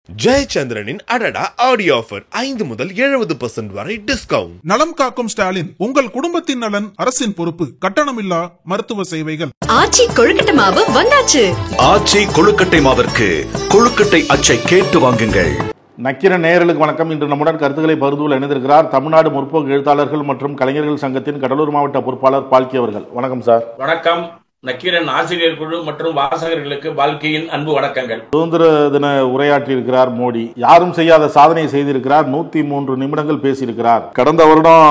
ஜெயச்சந்திரனின் அடடா audio offer 5 முதல் 70% வரை டிஸ்கவுண்ட். நலம் காக்கும் ஸ்டாலின், உங்கள் குடும்பத்தின் நலன் அரசின் பொறுப்பு. கட்டணமில்லா மருத்துவ சேவைகள். ஆச்சி கொழுக்கட்டை மாவு வந்தாச்சு. ஆச்சி கொழுக்கட்டை மாவிற்கு கொழுக்கட்டை அச்சை கேட்டு வாங்குங்கள். நக்கீரன் நேயர்களுக்கு வணக்கம். இன்று நம்முடன் கருத்துக்களை பகிர்ந்து இணைந்திருக்கிறார் தமிழ்நாடு முற்போக்கு எழுத்தாளர்கள் மற்றும் கலைஞர்கள் சங்கத்தின் கடலூர் மாவட்ட பொறுப்பாளர் பால்கி அவர்கள். வணக்கம் சார். வணக்கம். நக்கீரன் ஆசிரியர் குழு மற்றும் வாசகர்களுக்கு பால்கியின் அன்பு வணக்கங்கள். சுதந்திர தின உரையாற்றி இருக்கிறார் மோடி. யாரும் செய்யாத சாதனை செய்திருக்கிறார். 103 நிமிடங்கள் பேசியிருக்கிறார். கடந்த வருடம்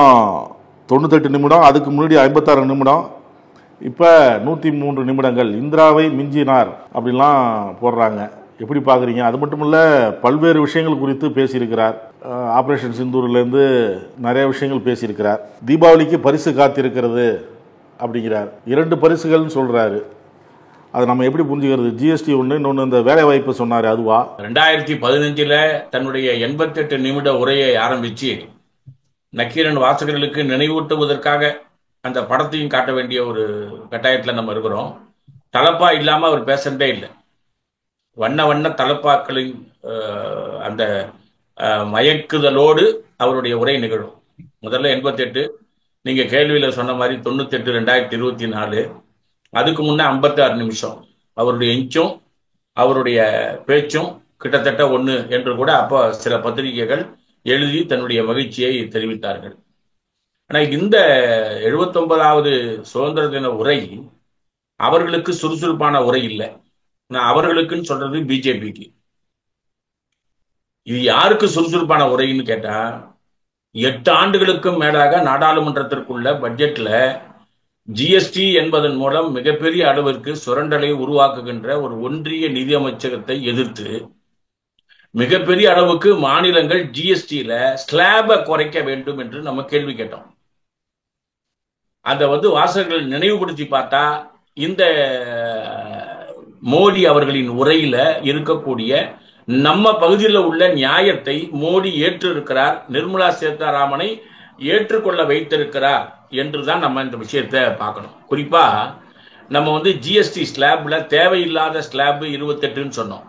98 நிமிடம், அதுக்கு முன்னாடி 56 நிமிடம், இப்ப 103 நிமிடங்கள். இந்திராவை மிஞ்சினார் அப்படின்லாம் போடுறாங்க. எப்படி பாக்குறீங்க? அது மட்டும் இல்ல, பல்வேறு விஷயங்கள் குறித்து பேசியிருக்கிறார். ஆபரேஷன் சிந்தூர்லேருந்து நிறைய விஷயங்கள் பேசியிருக்கிறார். தீபாவளிக்கு பரிசு காத்திருக்கிறது அப்படிங்கிறார். 2 பரிசுகள் சொல்றாரு. அதை நம்ம எப்படி புரிஞ்சுக்கிறது? ஜிஎஸ்டி ஒன்று, இன்னொன்று இந்த வேலை வாய்ப்பு சொன்னாரு, அதுவா? 2015 தன்னுடைய 88 நிமிட உரையை ஆரம்பிச்சு நக்கீரன் வாசகர்களுக்கு நினைவூட்டுவதற்காக அந்த படத்தையும் காட்ட வேண்டிய ஒரு கட்டாயத்தில் நம்ம இருக்கிறோம். தலப்பா இல்லாம அவர் பேசுறதே இல்லை. வண்ண வண்ண தலப்பாக்களின் அந்த மயக்குதலோடு அவருடைய உரை நிகழும். முதல்ல 88, நீங்க கேள்வியில சொன்ன மாதிரி 98 2024, அதுக்கு முன்ன 56 நிமிஷம். அவருடைய இன்ச்சும் அவருடைய பேச்சும் கிட்டத்தட்ட ஒண்ணு என்று கூட அப்போ சில பத்திரிகைகள் எழுதி தன்னுடைய மகிழ்ச்சியை தெரிவித்தார்கள். ஆனா இந்த 79வது சுதந்திர தின உரை அவர்களுக்கு சுறுசுறுப்பான உரை இல்லை. நான் அவர்களுக்குன்னு சொல்றது பிஜேபிக்கு. இது யாருக்கு சுறுசுறுப்பான உரைன்னு கேட்டா, 8 ஆண்டுகளுக்கும் மேலாக நாடாளுமன்றத்திற்குள்ள பட்ஜெட்ல ஜிஎஸ்டி என்பதன் மூலம் மிகப்பெரிய அளவிற்கு சுரண்டலை உருவாக்குகின்ற ஒரு ஒன்றிய நிதி அமைச்சகத்தை எதிர்த்து மிகப்பெரிய அளவுக்கு மாநிலங்கள் ஜிஎஸ்டியில ஸ்லாபை குறைக்க வேண்டும் என்று நம்ம கேள்வி கேட்டோம். அதை வாசகர்கள் நினைவுபடுத்தி பார்த்தா, இந்த மோடி அவர்களின் உரையில இருக்கக்கூடிய நம்ம பகுதியில் உள்ள நியாயத்தை மோடி ஏற்றிருக்கிறார், நிர்மலா சீதாராமனை ஏற்றுக்கொள்ள வைத்திருக்கிறார் என்றுதான் நம்ம இந்த விஷயத்தை பார்க்கணும். குறிப்பா நம்ம ஜிஎஸ்டி ஸ்லாப்ல தேவையில்லாத ஸ்லாப் 28ன்னு சொன்னோம்.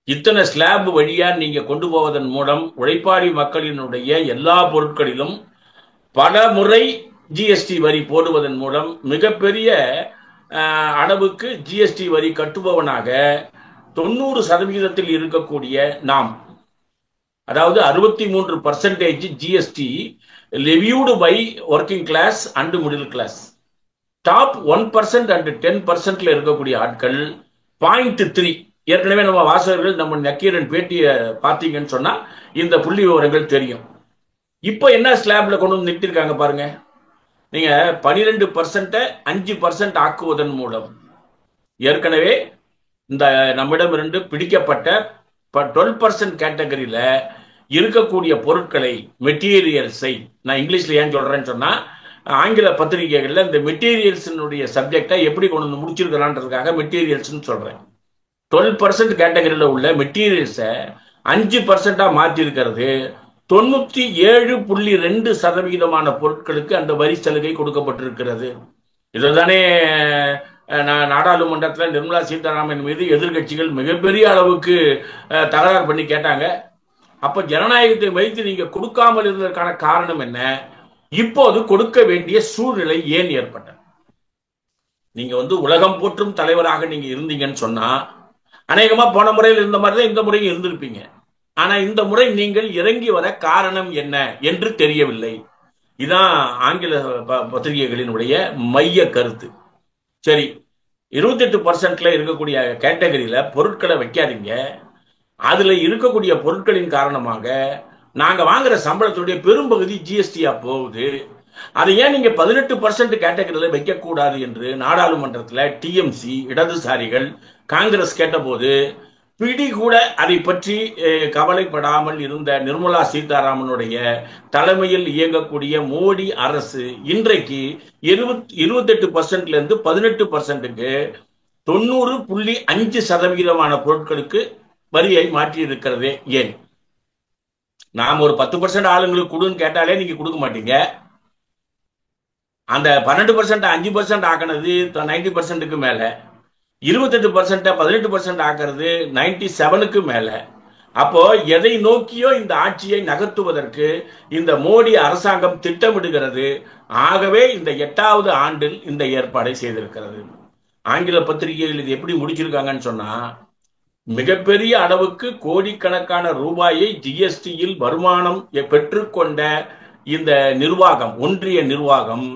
இத்தனை ஸ்லாப் வழியா நீங்க கொண்டு போவதன் மூலம் உழைப்பாளி மக்களினுடைய எல்லா பொருட்களிலும் பல முறை ஜிஎஸ்டி வரி போடுவதன் மூலம் மிகப்பெரிய அளவுக்கு ஜிஎஸ்டி வரி கட்டுபவனாக 90% இருக்கக்கூடிய நாம், அதாவது 63% GST levied by working class and middle class. Top 1% and 10% இருக்கக்கூடிய ஆட்கள் 0.3. ஏற்கனவே நம்ம வாசகர்கள் நம்ம நக்கீரன் பேட்டியை பார்த்தீங்கன்னு சொன்னா இந்த புள்ளி விவரங்கள் தெரியும். இப்போ என்ன ஸ்லாப்ல கொண்டு வந்து நிறுத்திருக்காங்க பாருங்க. நீங்க 12% 5% ஆக்குவதன் மூலம் ஏற்கனவே இந்த நம்மிடமிருந்து பிடிக்கப்பட்ட 12% கேட்டகரியில இருக்கக்கூடிய பொருட்களை, மெட்டீரியல்ஸை, நான் இங்கிலீஷ்ல ஏன் சொல்றேன்னு சொன்னா, ஆங்கில பத்திரிகைகள்ல இந்த மெட்டீரியல்ஸினுடைய சப்ஜெக்டை எப்படி கொண்டு வந்து முடிச்சிருக்கலான்றதுக்காக மெட்டீரியல்ஸ் சொல்றேன். 12% கேட்டகரியில உள்ள மெட்டீரியல்ஸை 5% மாற்றி இருக்கிறது. 97.2% பொருட்களுக்கு அந்த வரி சலுகை கொடுக்கப்பட்டிருக்கிறது. இதுதானே நாடாளுமன்றத்தில் நிர்மலா சீதாராமன் மீது எதிர்கட்சிகள் மிகப்பெரிய அளவுக்கு தகராறு பண்ணி கேட்டாங்க. அப்ப ஜனநாயகத்தை வைத்து நீங்க கொடுக்காமல் இருந்ததற்கான காரணம் என்ன? இப்போது கொடுக்க வேண்டிய சூழ்நிலை ஏன் ஏற்பட்டது? நீங்க உலகம் போற்றும் தலைவராக நீங்க இருந்தீங்கன்னு சொன்னா, அநேகமா போன முறையில் இருந்த மாதிரி தான் இந்த முறையும் இருந்திருப்பீங்க. ஆனா இந்த முறை நீங்கள் இறங்கி வர காரணம் என்ன என்று தெரியவில்லை. இதான் ஆங்கில பத்திரிகைகளினுடைய மைய கருத்து. சரி, 28% இருக்கக்கூடிய கேட்டகரியில பொருட்களை வைக்காதீங்க. அதுல இருக்கக்கூடிய பொருட்களின் காரணமாக நாங்க வாங்குற சம்பளத்துடைய பெரும்பகுதி ஜிஎஸ்டியா போகுது. அதை ஏன் நீங்க 18% கேட்டகரியில வைக்க கூடாது என்று நாடாளுமன்றத்தில் டிஎம்சி, இடதுசாரிகள், காங்கிரஸ் கேட்டபோது பிடி கூட அதை பற்றி கவலைப்படாமல் இருந்த நிர்மலா சீதாராமனுடைய தலைமையில் இயங்கக்கூடிய மோடி அரசு இன்றைக்கு 28% இருந்து 18%க்கு 90.5% பொருட்களுக்கு வரியை மாற்றி இருக்கிறதே ஏன்? நாம் ஒரு 10% ஆளுங்களுக்கு கொடுன்னு கேட்டாலே நீங்க கொடுக்க மாட்டீங்க. அந்த 12% 5% ஆக்கினது 90%க்கு மேல, 28% 18% ஆக்கிறது 97க்கு மேல. அப்போ எதை நோக்கியோ இந்த ஆட்சியை நகர்த்துவதற்கு இந்த மோடி அரசாங்கம் திட்டமிடுகிறது. ஆகவே இந்த 8வது ஆண்டில் இந்த ஏற்பாடை செய்திருக்கிறது. ஆங்கில பத்திரிகைகள் இது எப்படி முடிச்சிருக்காங்கன்னு சொன்னா, மிகப்பெரிய அளவுக்கு கோடிக்கணக்கான ரூபாயை ஜிஎஸ்டியில் வருமானம் பெற்றுக்கொண்ட இந்த நிர்வாகம், ஒன்றிய நிர்வாகம்,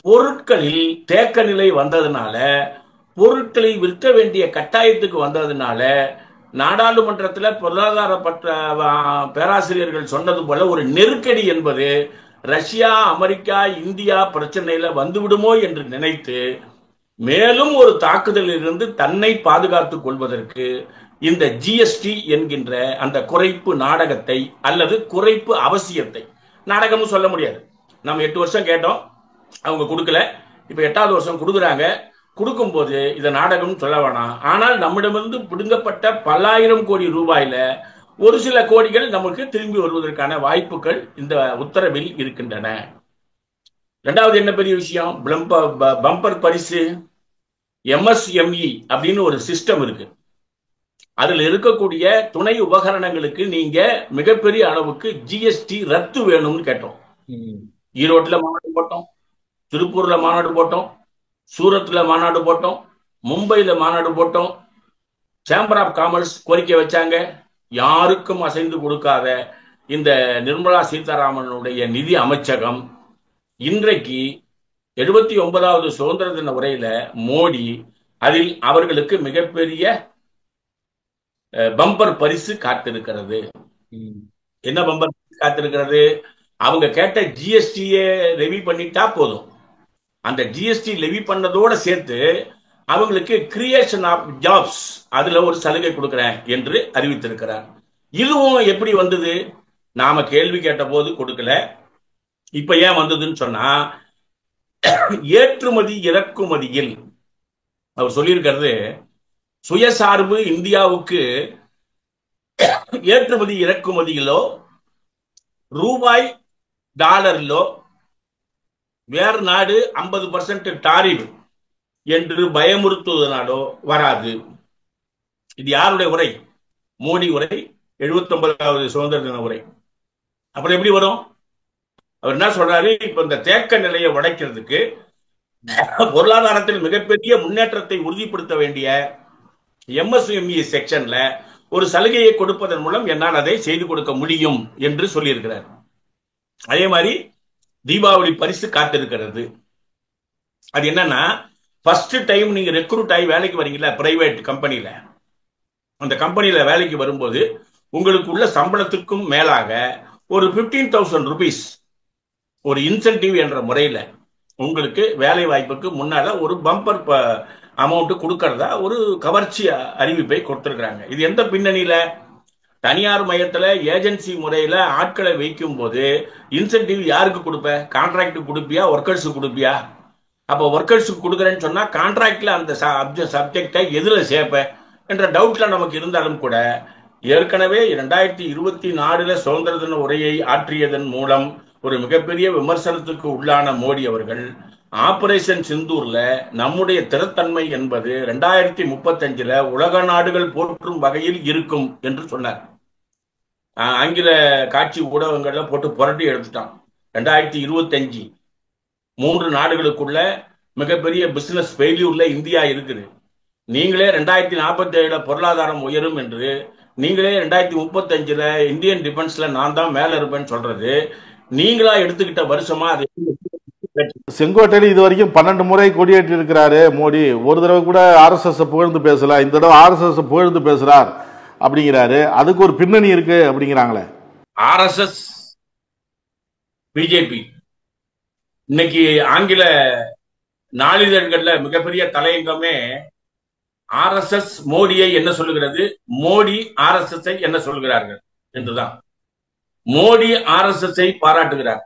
பொருட்களில் தேக்க நிலை வந்ததுனால, பொருட்களை விற்க வேண்டிய கட்டாயத்துக்கு வந்ததுனால, நாடாளுமன்றத்தில் பொருளாதார பேராசிரியர்கள் சொன்னது போல ஒரு நெருக்கடி என்பது ரஷ்யா, அமெரிக்கா, இந்தியா பிரச்சனையில வந்துவிடுமோ என்று நினைத்து மேலும் ஒரு தாக்குதலில் இருந்து தன்னை பாதுகாத்துக் கொள்வதற்கு இந்த ஜிஎஸ்டி என்கின்ற அந்த குறைப்பு நாடகத்தை அல்லது குறைப்பு அவசியத்தை, நாடகம்னு சொல்ல முடியாது, நம்ம 8 வருஷம் கேட்டோம், அவங்க கொடுக்கல, இப்ப 8வது வருஷம் கொடுக்குறாங்க. கொடுக்கும் போது இதை நாடகம் சொல்ல வேணாம். ஆனால் நம்மிடமிருந்து பிடுங்கப்பட்ட பல்லாயிரம் கோடி ரூபாயில ஒரு சில கோடிகள் நமக்கு திரும்பி வருவதற்கான வாய்ப்புகள் இந்த உத்தரவில் இருக்கின்றன. 2வது என்ன பெரிய விஷயம், பம்பர் பரிசு MSME அப்படின்னு ஒரு சிஸ்டம் இருக்கு. அதுல இருக்கக்கூடிய துணை உபகரணங்களுக்கு நீங்க மிகப்பெரிய அளவுக்கு ஜிஎஸ்டி ரத்து வேணும்னு கேட்டோம். ஈரோட்ல மாநாடு போட்டோம், திருப்பூர்ல மாநாடு போட்டோம், சூரத்ல மாநாடு போட்டோம், மும்பைல மாநாடு போட்டோம். சேம்பர் ஆஃப் காமர்ஸ் கோரிக்கை வச்சாங்க. யாருக்கும் அசைந்து கொடுக்காத இந்த நிர்மலா சீதாராமனுடைய நிதி அமைச்சகம் இன்றைக்கு 79வது சுதந்திர தின உரையில மோடி அதில் அவர்களுக்கு மிகப்பெரிய பம்பர் பரிசு காத்திருக்கிறது. என்ன பம்பர் பரிசு காத்திருக்கிறது? அவங்க கேட்ட ஜிஎஸ்டியை லெவி பண்ணிட்டா போதும். அந்த ஜிஎஸ்டி லெவி பண்ணதோட சேர்த்து அவங்களுக்கு கிரியேஷன் ஆஃப் ஜாப்ஸ் அதுல ஒரு சலுகை கொடுக்கிறேன் என்று அறிவித்திருக்கிறார். இதுவும் எப்படி வந்தது? நாம கேள்வி கேட்ட போது கொடுக்கல. இப்ப ஏன் வந்ததுன்னு சொன்னா, ஏற்றுமதி இறக்குமதியில் அவர் சொல்லியிருக்கிறது, சுயசார்பு இந்தியாவுக்கு ஏற்றுமதி இறக்குமதியிலோ ரூபாய் டாலரிலோ வேறு நாடு 50% டாரிஃப் என்று பயமுறுத்துவதனாலோ வராது. இது யாருடைய உரை? மோடி உரை, 79வது சுதந்திர தின உரை. அப்புறம் எப்படி வரும்? அவர் என்ன சொல்றாரு, இப்ப இந்த தேக்க நிலையை உடைக்கிறதுக்கு பொருளாதாரத்தில் மிகப்பெரிய முன்னேற்றத்தை உறுதிப்படுத்த வேண்டிய MSME செக்ஷன்ல ஒரு சலுகையை கொடுப்பதன் மூலம் என்னால் அதை செய்து கொடுக்க முடியும் என்று சொல்லியிருக்கிறார். அதே மாதிரி தீபாவளி பரிசு காத்திருக்கிறது. அது என்னன்னா, ஃபர்ஸ்ட் டைம் நீங்க ரெக்ரூட் ஆகி வேலைக்கு வரீங்களா பிரைவேட் கம்பெனில, அந்த கம்பெனில வேலைக்கு வரும்போது உங்களுக்கு உள்ள சம்பளத்திற்கும் மேலாக ஒரு 15,000 rupees ஒரு இன்சென்டிவ் என்ற முறையில உங்களுக்கு வேலை வாய்ப்புக்கு முன்னால ஒரு பம்பர் அமௌண்ட் கொடுக்கறதா ஒரு கவர்ச்சி அறிவிப்பை கொடுத்திருக்கிறாங்க. இது எந்த பின்னணியில? தனியார் மையத்துல ஏஜென்சி முறையில ஆட்களை வைக்கும் போது இன்சென்டிவ் யாருக்கு கொடுப்ப? கான்ட்ராக்ட் கொடுப்பியா, ஒர்க்கர்ஸுக்கு கொடுப்பியா? அப்ப ஒர்க்கர்ஸுக்கு கொடுக்குறேன்னு சொன்னா கான்ட்ராக்ட்ல அந்த சப்ஜெக்டை எதுல சேர்ப்ப என்ற டவுட்ல நமக்கு இருந்தாலும் கூட, ஏற்கனவே 2024 சுதந்திர தின உரையை ஆற்றியதன் மூலம் ஒரு மிகப்பெரிய விமர்சனத்துக்கு உள்ளான மோடி அவர்கள் ஆபரேஷன் சிந்தூர்ல நம்முடைய திறத்தன்மை என்பது 2035 உலக நாடுகள் போற்றும் வகையில் இருக்கும் என்று சொன்னார். ஆங்கில காட்சி ஊடகங்கள்ல போட்டு புரட்டி எடுத்துட்டான். 2025 3 நாடுகளுக்குள்ள மிகப்பெரிய பிசினஸ் ஃபெயில்யூர்ல இந்தியா இருக்குது. நீங்களே 2047 பொருளாதாரம் உயரும் என்று, நீங்களே 2035 இந்தியன் டிஃபென்ஸ்ல நான் தான் மேல இருப்பேன்னு சொல்றது நீங்களா எடுத்துக்கிட்ட வருஷமா? அது செங்கோட்டையில் இது வரைக்கும் 12 முறை கொடியேற்றி இருக்கிறாரு மோடி. ஒரு தடவை கூட RSS புகழ்ந்து பேசல. இந்த தடவை RSS புகழ்ந்து பேசுறார் அப்படிங்கிறாரு. அதுக்கு ஒரு பின்னணி இருக்கு அப்படிங்கிறாங்களே. RSS பிஜேபி இன்னைக்கு ஆங்கில நாளிதழ்கள்ல மிகப்பெரிய தலையங்கமே RSS மோடியை என்ன சொல்லுகிறது, மோடி RSS என்ன சொல்கிறார்கள் என்றுதான். மோடி RSS பாராட்டுகிறார்.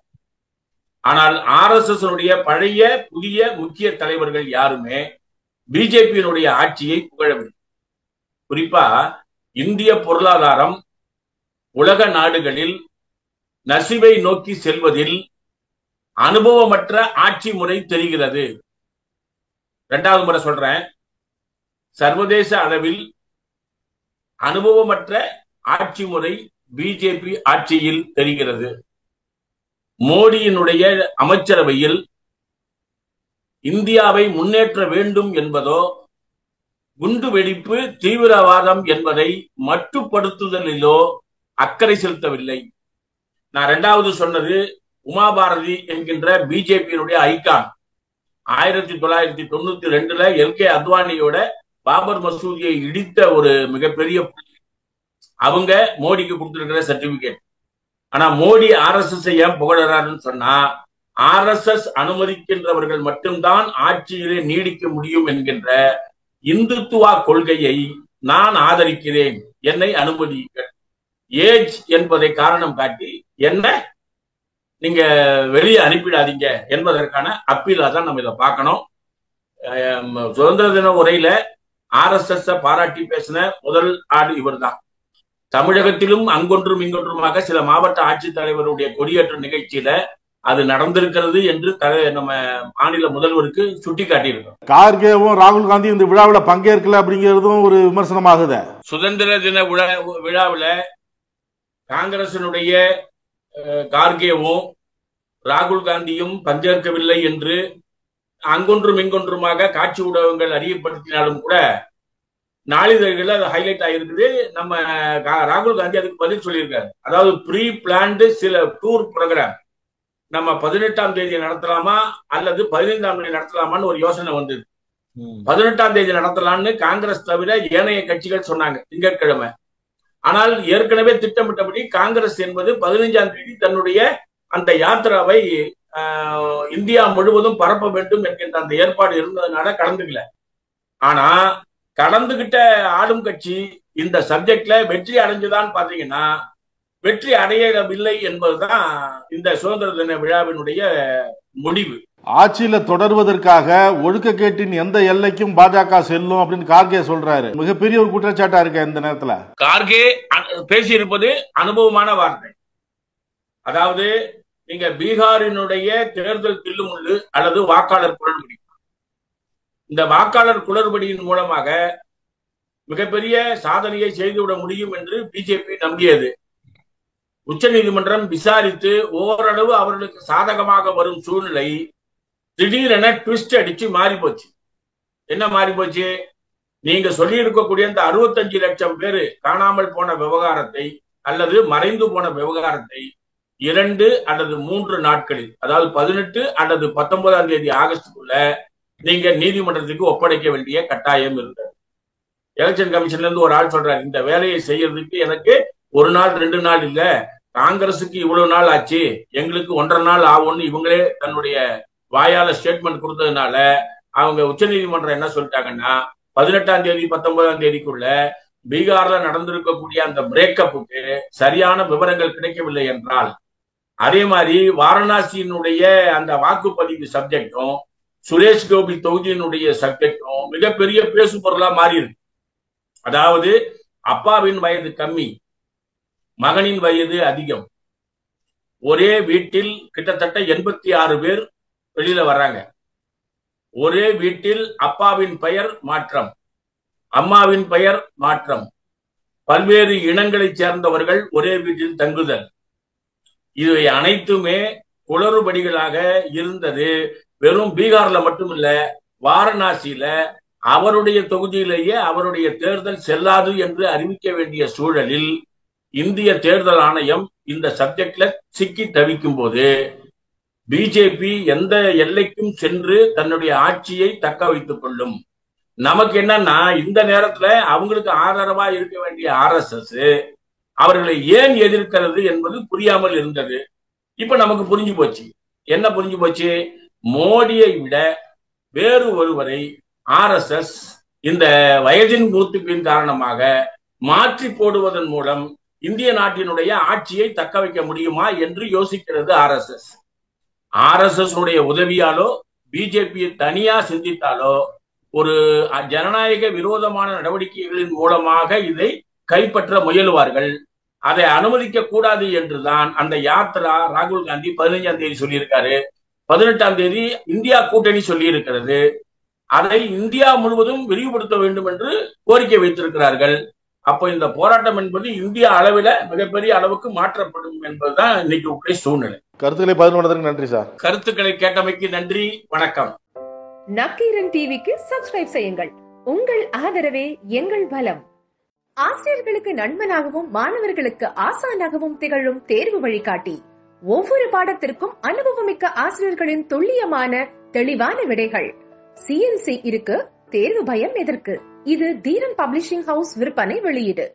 ஆனால் RSS பழைய புதிய முக்கிய தலைவர்கள் யாருமே பிஜேபியினுடைய ஆட்சியை புகழவில்லை. குறிப்பா இந்திய பொருளாதாரம் உலக நாடுகளில் நசிவை நோக்கி செல்வதில் அனுபவமற்ற ஆட்சி முறை தெரிகிறது. 2வது முறை சொல்றேன், சர்வதேச அளவில் அனுபவமற்ற ஆட்சி முறை பிஜேபி ஆட்சியில் தெரிகிறது. மோடியினுடைய அமைச்சரவையில் இந்தியாவை முன்னேற்ற வேண்டும் என்பதோ குண்டு வெடிப்பு தீவிரவாதம் என்பதை மட்டுப்படுத்துதலிலோ அக்கறை செலுத்தவில்லை. நான் இரண்டாவது சொன்னது உமாபாரதி என்கின்ற பிஜேபியினுடைய ஐகான் 1992 எல்கே அத்வானியோட பாபர் மசூதியை இடித்த ஒரு மிகப்பெரிய அவங்க மோடிக்கு கொடுத்திருக்கிற சர்டிபிகேட். ஆனா மோடி RSS ஏன் புகழறாருன்னு சொன்னா, RSS அனுமதிக்கின்றவர்கள் மட்டும்தான் ஆட்சியிலே நீடிக்க முடியும் என்கின்ற இந்துத்துவா கொள்கையை நான் ஆதரிக்கிறேன், என்னை அனுமதியுங்கள். ஏஜ் என்பதை காரணம் காட்டி என்ன நீங்க வெளியே அனுப்பிடாதீங்க என்பதற்கான அப்பீலா தான் நம்ம இதை பார்க்கணும். சுதந்திர தின உரையில RSS பாராட்டி பேசின முதல் ஆடு இவர் தான். தமிழகத்திலும் அங்கொன்றும் இங்கொன்றுமாக சில மாவட்ட ஆட்சித்தலைவருடைய கொடியேற்ற நிகழ்ச்சியில அது நடந்திருக்கிறது என்று நம்ம மாநில முதல்வருக்கு சுட்டி காட்டியிருக்கோம். கார்கேவும் ராகுல் காந்தி இந்த விழாவில் பங்கேற்கல அப்படிங்கிறதும் ஒரு விமர்சனமாகுது. சுதந்திர தின விழாவில் காங்கிரசினுடைய கார்கேவும் ராகுல் காந்தியும் பங்கேற்கவில்லை என்று அங்கொன்றும் இங்கொன்றுமாக காட்சி ஊடகங்கள் அறியப்படுத்தினாலும் கூட நாளிதழ்கள் அது ஹைலைட் ஆகிருக்குது. நம்ம ராகுல் காந்தி அதுக்கு பதில் சொல்லியிருக்காரு. அதாவது ப்ரீ பிளான்டு சில டூர் ப்ரோக்ராம் நம்ம 18ஆம் தேதி நடத்தலாமா அல்லது 15ஆம் தேதி நடத்தலாமான்னு ஒரு யோசனை வந்தது. 18ஆம் தேதி நடத்தலாம்னு காங்கிரஸ் தவிர ஏனைய கட்சிகள் சொன்னாங்க திங்கட்கிழமை. ஆனால் ஏற்கனவே திட்டமிட்டபடி காங்கிரஸ் என்பது 15ஆம் தேதி தன்னுடைய அந்த யாத்திராவை இந்தியா முழுவதும் பரப்ப வேண்டும் என்கின்ற அந்த ஏற்பாடு இருந்ததுனால கலந்துக்கல. ஆனா கலந்துகிட்ட ஆளும் கட்சி இந்த சப்ஜெக்ட்ல வெற்றி அடைஞ்சுதான் பாத்தீங்கன்னா வெற்றி அடையவில்லை என்பதுதான் இந்த சுதந்திர தின விழாவினுடைய முடிவு. ஆட்சியில தொடர்வதற்காக ஒழுக்கக்கேட்டின் எந்த எல்லைக்கும் பாஜக செல்லும் அப்படின்னு கார்கே சொல்றாரு. மிகப்பெரிய ஒரு குற்றச்சாட்டா இருக்க இந்த நேரத்துல கார்கே பேசியிருப்பது அனுபவமான வார்த்தை. அதாவது நீங்க பீகாரினுடைய தேர்தல் தில்லுமுள்ளு அல்லது வாக்காளர் குளறுபடி, இந்த வாக்காளர் குளறுபடியின் மூலமாக மிகப்பெரிய சாதனையை செய்துவிட முடியும் என்று பிஜேபி நம்பியது. உச்ச நீதிமன்றம் விசாரித்து ஓரளவு அவர்களுக்கு சாதகமாக வரும் சூழ்நிலை திடீரென ட்விஸ்ட் அடிச்சு மாறி போச்சு. என்ன மாறி போச்சு? நீங்க சொல்லி இருக்கக்கூடிய இந்த 65 லட்சம் பேரு காணாமல் போன விவகாரத்தை அல்லது மறைந்து போன விவகாரத்தை 2 அல்லது 3 நாட்களில், அதாவது 18 அல்லது 19ஆம் தேதி ஆகஸ்டுக்குள்ள நீங்க நீதிமன்றத்துக்கு ஒப்படைக்க வேண்டிய கட்டாயம் இருந்தது. எலெக்ஷன் கமிஷன்ல இருந்து ஒரு ஆள் சொல்றாரு, இந்த வேலையை செய்யறதுக்கு எனக்கு 1 நாள் 2 நாள் இல்ல, காங்கிரசுக்கு இவ்வளவு நாள் ஆச்சு, எங்களுக்கு 1.5 நாள் ஆகும்னு இவங்களே தன்னுடைய வாயால ஸ்டேட்மெண்ட் கொடுத்ததுனால அவங்க உச்ச நீதிமன்றம் என்ன சொல்லிட்டாங்கன்னா 18ஆம் தேதி 19ஆம் தேதிக்குள்ள பீகார்ல நடந்திருக்கக்கூடிய அந்த பிரேக்கப்புக்கு சரியான விவரங்கள் கிடைக்கவில்லை என்றால், அதே மாதிரி வாரணாசியினுடைய அந்த வாக்குப்பதிவு சப்ஜெக்டும் சுரேஷ் கோபி தொகுதியினுடைய சப்ஜெக்டும் மிகப்பெரிய பேசு பொருளா மாறி இருக்கு. அதாவது அப்பாவின் வயது கம்மி, மகனின் வயது அதிகம், ஒரே வீட்டில் கிட்டத்தட்ட 86 பேர் வெளியில வர்றாங்க. ஒரே வீட்டில் அப்பாவின் பெயர் மாற்றம், அம்மாவின் பெயர் மாற்றம், பல்வேறு இனங்களைச் சேர்ந்தவர்கள் ஒரே வீட்டில் தங்குதல், இவை அனைத்துமே குளறுபடிகளாக இருந்தது. வெறும் பீகார்ல மட்டுமில்ல, வாரணாசியில அவருடைய தொகுதியிலேயே அவருடைய தேர்தல் செல்லாது என்று அறிவிக்க வேண்டிய சூழலில் இந்திய தேர்தல் ஆணையம் இந்த சப்ஜெக்ட்ல சிக்கி தவிக்கும் போது பிஜேபி எந்த எல்லைக்கும் சென்று தன்னுடைய ஆட்சியை தக்க வைத்துக் கொள்ளும். நமக்கு என்னன்னா, இந்த நேரத்துல அவங்களுக்கு ஆதரவா இருக்க வேண்டிய RSS அவர்களை ஏன் எதிர்க்கிறது என்பது புரியாமல் இருந்தது. இப்ப நமக்கு புரிஞ்சு போச்சு. என்ன புரிஞ்சு போச்சு? மோடியை விட வேறு ஒருவரை RSS இந்த வயதின் மூர்த்திப்பின் காரணமாக மாற்றி போடுவதன் மூலம் இந்திய நாட்டினுடைய ஆட்சியை தக்க வைக்க முடியுமா என்று யோசிக்கிறது RSS. RSS உடைய உதவியாலோ பிஜேபியை தனியா சிந்தித்தாலோ ஒரு ஜனநாயக விரோதமான நடவடிக்கைகளின் மூலமாக இதை கைப்பற்ற முயலுவார்கள். அதை அனுமதிக்க கூடாது என்றுதான் அந்த யாத்திரா ராகுல் காந்தி 15ஆம் தேதி சொல்லியிருக்காரு. 18ஆம் தேதி இந்தியா கூட்டணி சொல்லி இருக்கிறது. அதை இந்தியா முழுவதும் விரிவுபடுத்த வேண்டும் என்று கோரிக்கை வைத்திருக்கிறார்கள். அப்போ இந்த போராட்டம் என்பது இந்திய அளவில் மிகப்பெரிய அளவுக்கு மாற்றப்படும் என்பதுதான் இன்னைக்கு உள்ள சூழ்நிலை. கருத்துக்களை பதிவு பண்ணதற்கு நன்றி சார். கருத்துக்களை கேட்டமைக்கு நன்றி, வணக்கம். நக்கீரன் டிவிக்கு சப்ஸ்கிரைப் செய்யுங்கள். உங்கள் ஆதரவே எங்கள் பலம். ஆசிரியர்களுக்கு நண்பனாகவும் மாணவர்களுக்கு ஆசானாகவும் திகழும் தேர்வு வழிகாட்டி. ஒவ்வொரு பாடத்திற்கும் அனுபவமிக்க ஆசிரியர்களின் துல்லியமான தெளிவான விடைகள். CNC இருக்கு, தேர்வு பயம் எதற்கு? இது தீரன் பப்ளிஷிங் ஹவுஸ் விற்பனை வெளியீடு.